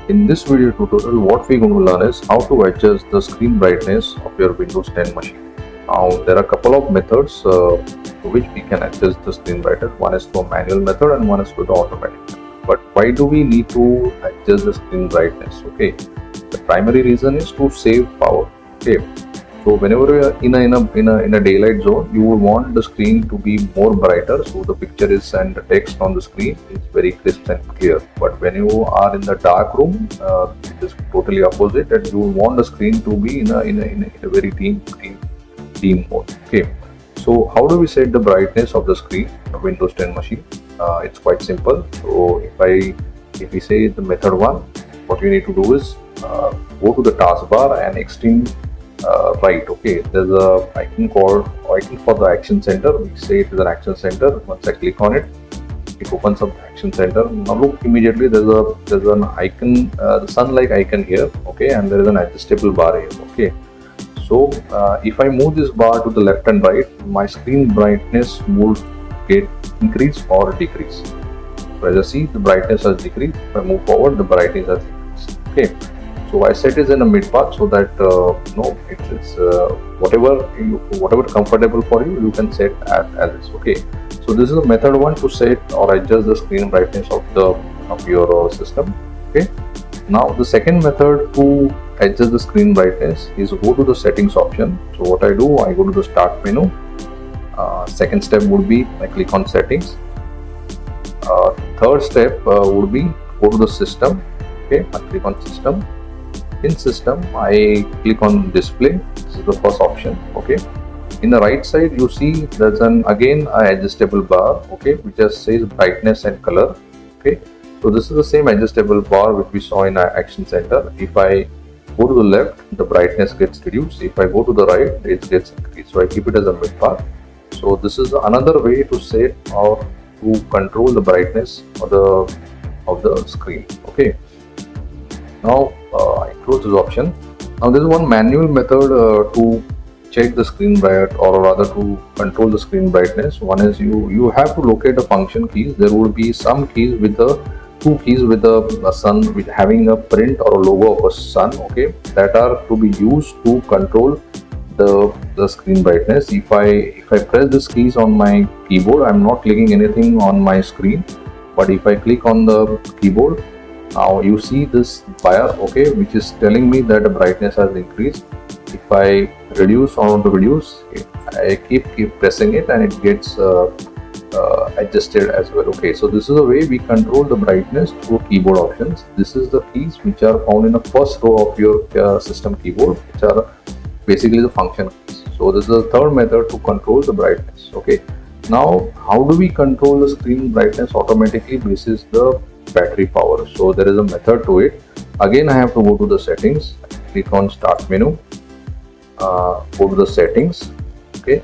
In this video tutorial, what we're going to learn is how to adjust the screen brightness of your Windows 10 machine. Now, there are a couple of methods to which we can adjust the screen brightness. One is through a manual method and one is through the automatic method. But why do we need to adjust the screen brightness? Okay, the primary reason is to save power. Okay, so whenever you are in a daylight zone, you will want the screen to be more brighter, so the picture is and the text on the screen is very crisp and clear. But when you are in the dark room, it is totally opposite, and you will want the screen to be in a very dim mode. Okay, so how do we set the brightness of the screen of Windows 10 machine? It's quite simple. So if we say the method one, what you need to do is go to the taskbar and extend right. Okay, there's a icon for the action center. We say it is an action center. Once I click on it, it opens up the action center. Now look, immediately there's an icon, the sun-like icon here. Okay, and there is an adjustable bar here. Okay, so if I move this bar to the left and right, my screen brightness will get increased or decreased. So as I see, the brightness has decreased. If I move forward, the brightness has increased. Okay, so I set it in a mid path so that it's whatever comfortable for you, you can set as is. Okay, so this is the method one to set or adjust the screen brightness of your system. Okay, now the second method to adjust the screen brightness is go to the settings option. So what I do, I go to the start menu. Second step would be I click on settings. Third step would be go to the system. Okay, I click on system. In system, I click on display. This is the first option. Okay, in the right side you see there's an adjustable bar. Okay, which just says brightness and color. Okay, so this is the same adjustable bar which we saw in our action center. If I go to the left, the brightness gets reduced. If I go to the right, it gets increased. So I keep it as a mid path. So this is another way to set or to control the brightness of the screen. Okay, now I close this option. Now there is one manual method to check the screen bright, or rather to control the screen brightness. One is you have to locate the function keys. There will be some keys with two keys with a sun, with having a print or a logo of a sun. Okay, that are to be used to control the screen brightness. If I press these keys on my keyboard, I'm not clicking anything on my screen, but if I click on the keyboard, now you see this bar, okay, which is telling me that the brightness has increased. If I reduce or want to reduce, I keep pressing it and it gets adjusted as well. Okay, so this is the way we control the brightness through keyboard options. This is the keys which are found in the first row of your system keyboard, which are basically the function keys. So this is the third method to control the brightness. Okay, now how do we control the screen brightness automatically basis the battery power? So there is a method to it. Again, I have to go to the settings, click on start menu, go to the settings. Okay,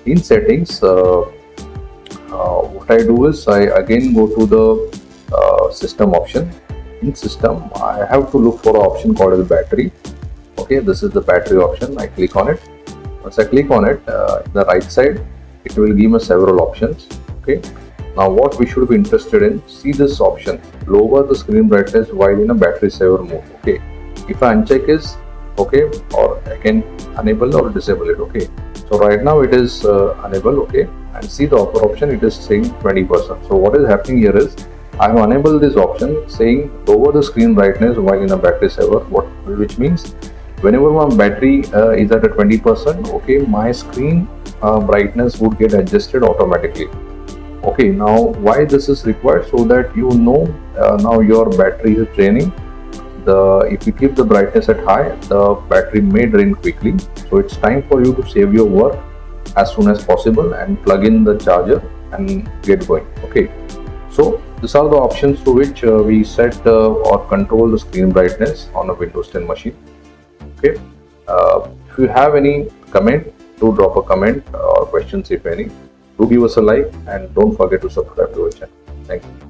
in settings, what I do is I again go to the system option. In system, I have to look for an option called as battery. Okay, this is the battery option. I click on it. Once I click on it, the right side, it will give me several options. Okay, now what we should be interested in, see this option, lower the screen brightness while in a battery saver mode. Okay, if I uncheck is okay, or I can enable or disable it. Okay, so right now it is enable. Okay, and see the upper option, it is saying 20%. So what is happening here is I have enabled this option saying lower the screen brightness while in a battery saver, which means whenever my battery is at a 20%, okay, my screen brightness would get adjusted automatically. Okay, now why this is required? So that you know now your battery is draining. If you keep the brightness at high, the battery may drain quickly. So it's time for you to save your work as soon as possible and plug in the charger and get going. Okay, so these are the options through which we set or control the screen brightness on a Windows 10 machine. Okay, if you have any comment, do drop a comment or questions if any. Do give us a like and don't forget to subscribe to our channel. Thank you.